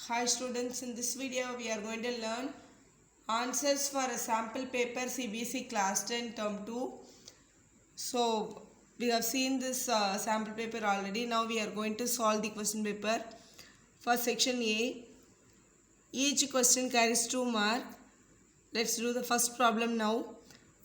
Hi students, in this video we are going to learn answers for a sample paper CBSE Class 10 Term 2. So we have seen this sample paper already. Now we are going to solve the question paper. For section A, each question carries 2 marks. Let's do the first problem now.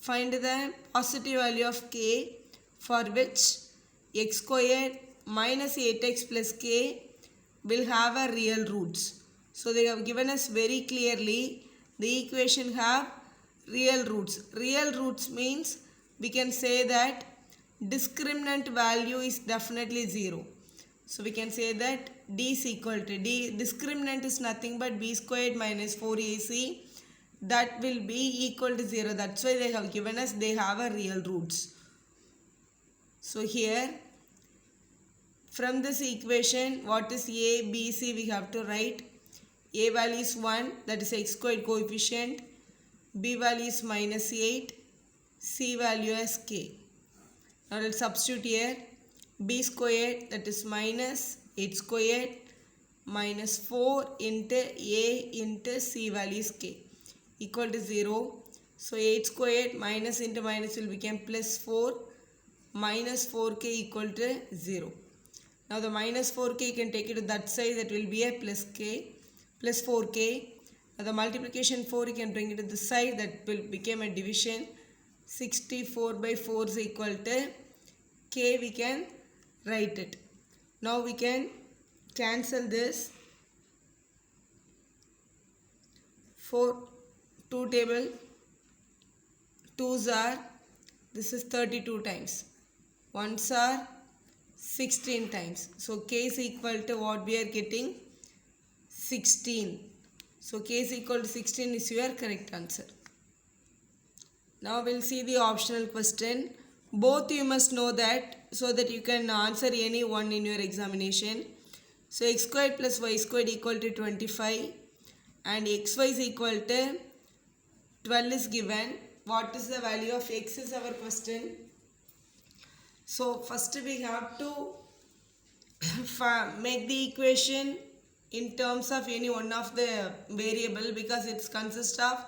Find the positive value of k for which x squared minus 8x plus k will have a real roots. So they have given us very clearly the equation have real roots. Real roots means we can say that discriminant value is definitely 0. So we can say that d is equal to d. Discriminant is nothing but b squared minus 4ac. That will be equal to 0. That's why they have given us they have a real roots. So here from this equation, what is a, b, c, we have to write. A value is 1, that is x squared coefficient. B value is minus 8. C value is k. Now let's substitute here. B squared, that is minus 8 squared minus 4 into a into c value is k equal to 0. So 8 squared minus into minus will become plus 4 minus 4k equal to 0. Now the minus 4k you can take it to that side, that will be a plus k plus 4k. Now the multiplication 4 you can bring it to this side, that will become a division. 64 by 4 is equal to k, we can write it. Now we can cancel this. 4 2 table 2's are, this is 32 times, 1's are 16 times. So k is equal to what we are getting? 16. So k is equal to 16 is your correct answer. Now we'll see the optional question. Both you must know that so that you can answer any one in your examination. So x squared plus y squared equal to 25 and xy is equal to 12 is given. What is the value of x is our question. So first we have to make the equation in terms of any one of the variable, because it consists of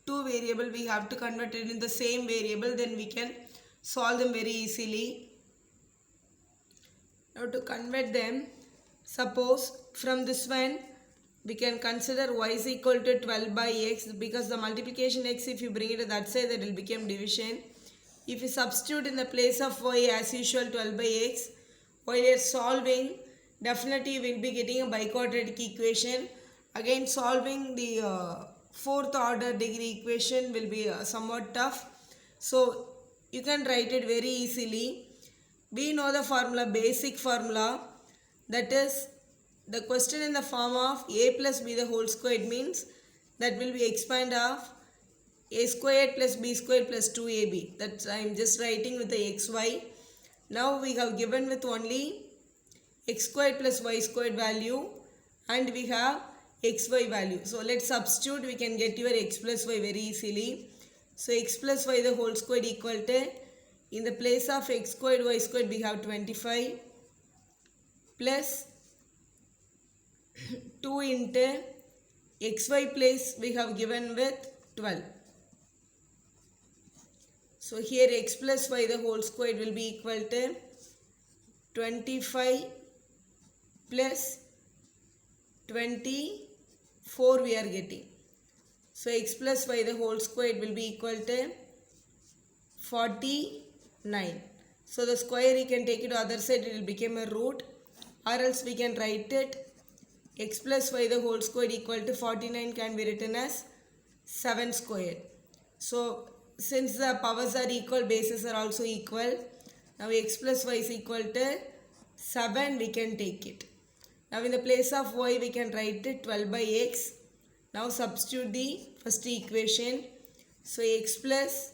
2 variables. We have to convert it in the same variable, then we can solve them very easily. Now to convert them, suppose from this one we can consider y is equal to 12 by x, because the multiplication x, if you bring it to that side, that will become division. If you substitute in the place of y as usual 12 by x, while you are solving, definitely you will be getting a biquadratic equation. Again solving the 4th order degree equation will be somewhat tough. So you can write it very easily. We know the formula, basic formula, that is the question in the form of a plus b the whole squared means that will be expand of a squared plus b squared plus 2ab. That's I am just writing with the xy. Now we have given with only x squared plus y squared value and we have xy value. So let's substitute, we can get your x plus y very easily. So x plus y the whole squared equal to, in the place of x squared y squared we have 25 plus 2 into xy place we have given with 12. So here x plus y the whole squared will be equal to 25 plus 24 we are getting. So x plus y the whole squared will be equal to 49. So the square you can take it to other side, it will become a root, or else we can write it x plus y the whole squared equal to 49 can be written as 7 squared. So since the powers are equal, bases are also equal. Now x plus y is equal to 7, we can take it. Now in the place of y we can write it 12 by x. Now substitute the first equation. So x plus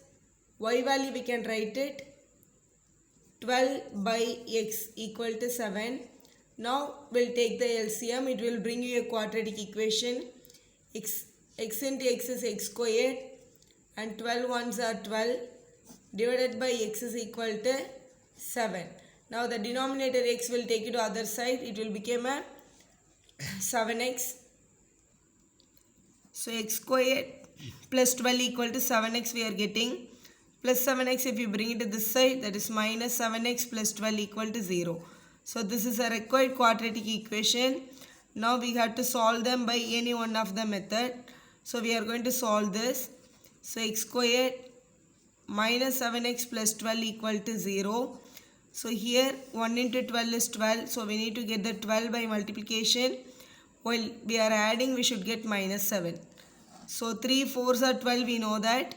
y value we can write it 12 by x equal to 7. Now we'll take the LCM, it will bring you a quadratic equation. X into x is x squared and 12 ones are 12 divided by x is equal to 7. Now the denominator x will take it to other side, it will become a 7x So x squared plus 12 equal to 7x we are getting. Plus 7x, if you bring it to this side, that is minus 7x plus 12 equal to 0. So this is a required quadratic equation. Now we have to solve them by any one of the method. So we are going to solve this. So x squared minus 7x plus 12 equal to 0. So here 1 into 12 is 12. So we need to get the 12 by multiplication. While we are adding, we should get minus 7. So 3 4s are 12, we know that.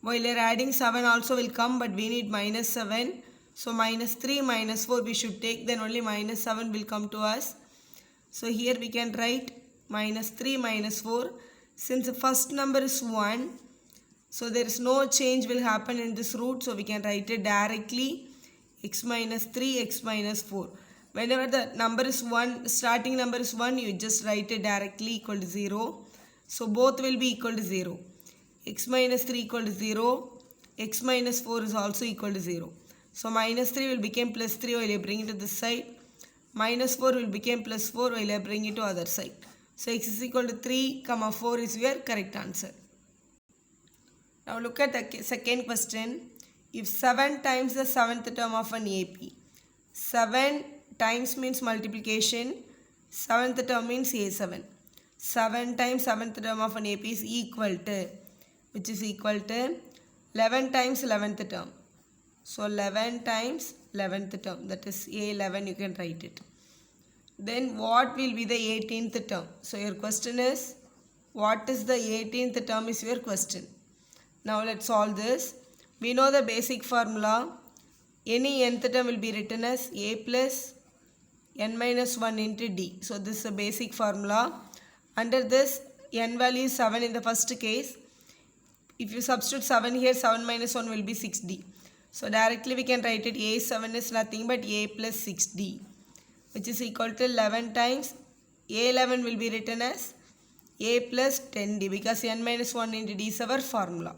While we are adding, 7 also will come, but we need minus 7. So minus 3 minus 4 we should take, then only minus 7 will come to us. So here we can write minus 3 minus 4. Since the first number is 1, so there is no change will happen in this root. So we can write it directly x minus 3, x minus 4. Whenever the number is 1, starting number is 1, you just write it directly equal to 0. So both will be equal to 0. X minus 3 equal to 0. X minus 4 is also equal to 0. So minus 3 will become plus 3 while you bring it to this side. Minus 4 will become plus 4 while you bring it to other side. So x is equal to 3, 4 is your correct answer. Now look at the second question. If 7 times the 7th term of an AP. 7 times means multiplication. 7th term means A7. 7 times 7th term of an AP is equal to, which is equal to 11 times 11th term. So 11 times 11th term, that is A11, you can write it. Then what will be the 18th term? So your question is, what is the 18th term is your question. Now let's solve this. We know the basic formula. Any nth term will be written as A plus n minus 1 into d. So this is a basic formula. Under this, n value is 7 in the first case. If you substitute 7 here, 7 minus 1 will be 6d. So directly we can write it A7 is nothing but A plus 6d, which is equal to 11 times A11 will be written as A plus 10d, because n minus 1 into d is our formula.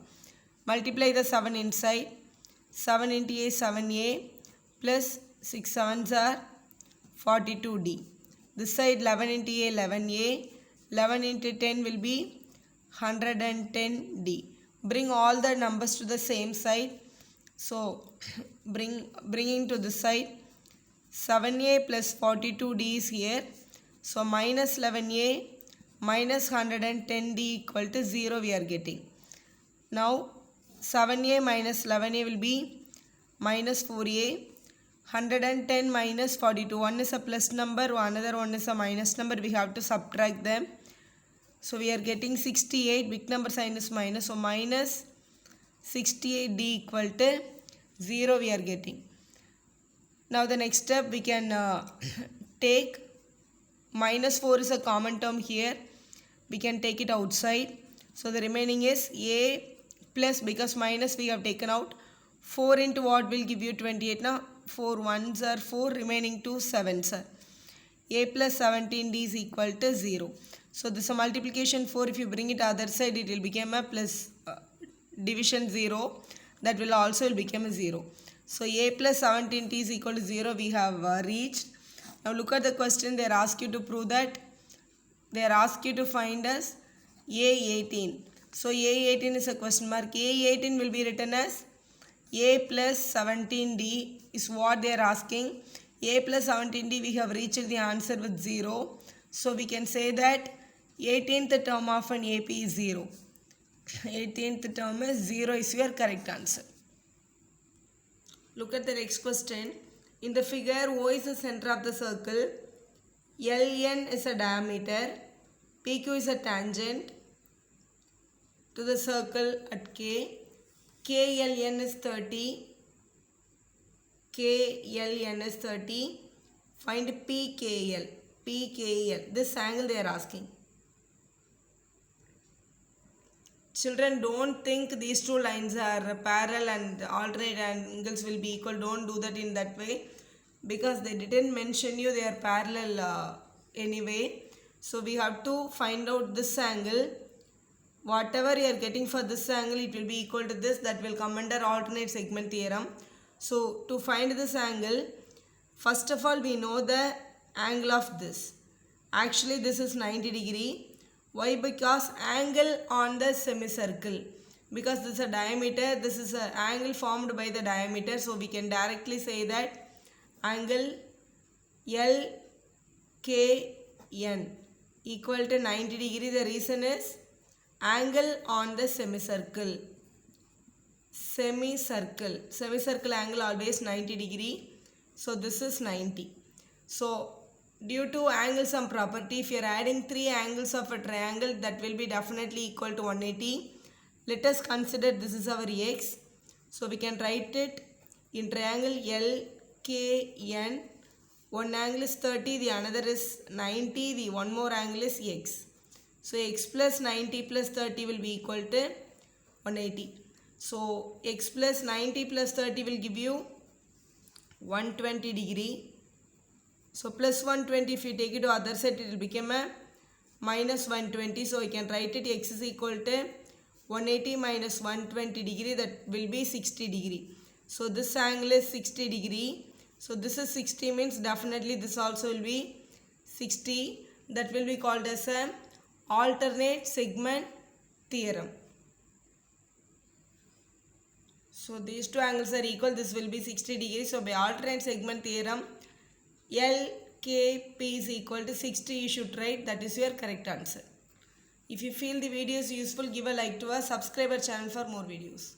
Multiply the 7 inside. 7 into A 7a plus 6 7s are 42d. This side 11 into A 11a. 11 into 10 will be 110d. Bring all the numbers to the same side. So bringing to this side, 7a plus 42d is here. So minus 11a minus 110d equal to 0 we are getting. Now 7a minus 11a will be minus 4a. 110 minus 42. One is a plus number, another one is a minus number. We have to subtract them. So we are getting 68. Big number sign is minus. So minus 68d equal to 0 we are getting. Now the next step we can take minus 4 is a common term here. We can take it outside. So the remaining is a plus, because minus we have taken out. 4 into what will give you 28 now? 4 1s are 4, remaining 2 7s are. A plus 17d is equal to 0. So this is a multiplication 4. If you bring it other side, it will become a plus division 0. That will also become a 0. So a plus 17t is equal to 0 we have reached. Now look at the question. They ask you to prove that. They ask you to find us A18. So A18 is a question mark. A18 will be written as A plus 17d is what they are asking. A plus 17d we have reached the answer with 0. So we can say that 18th term of an AP is 0. 18th term is 0 is your correct answer. Look at the next question. In the figure, O is the center of the circle. LN is a diameter. PQ is a tangent to the circle at K. KLN is 30. KLN is 30. Find PKL. PKL. This angle they are asking. Children, don't think these two lines are parallel and alternate angles will be equal. Don't do that in that way, because they didn't mention you they are parallel anyway. So we have to find out this angle. Whatever you are getting for this angle, it will be equal to this. That will come under alternate segment theorem. So to find this angle, first of all we know the angle of this. Actually this is 90 degree. Why? Because angle on the semicircle. Because this is a diameter, this is an angle formed by the diameter. So we can directly say that angle LKN equal to 90 degree. The reason is angle on the semicircle. Semicircle angle always 90 degree. So this is 90. So due to angle sum property, if you are adding 3 angles of a triangle, that will be definitely equal to 180. Let us consider this is our x. So we can write it in triangle LKN. One angle is 30, the another is 90, the one more angle is x. So x plus 90 plus 30 will be equal to 180. So x plus 90 plus 30 will give you 120 degree. So plus 120, if you take it to other side, it will become a minus 120. So I can write it x is equal to 180 minus 120 degree, that will be 60 degree. So this angle is 60 degree. So this is 60 means definitely this also will be 60. That will be called as an alternate segment theorem. So these two angles are equal. This will be 60 degrees. So by alternate segment theorem, LKP is equal to 60. You should write. That is your correct answer. If you feel the video is useful, give a like to us. Subscribe our channel for more videos.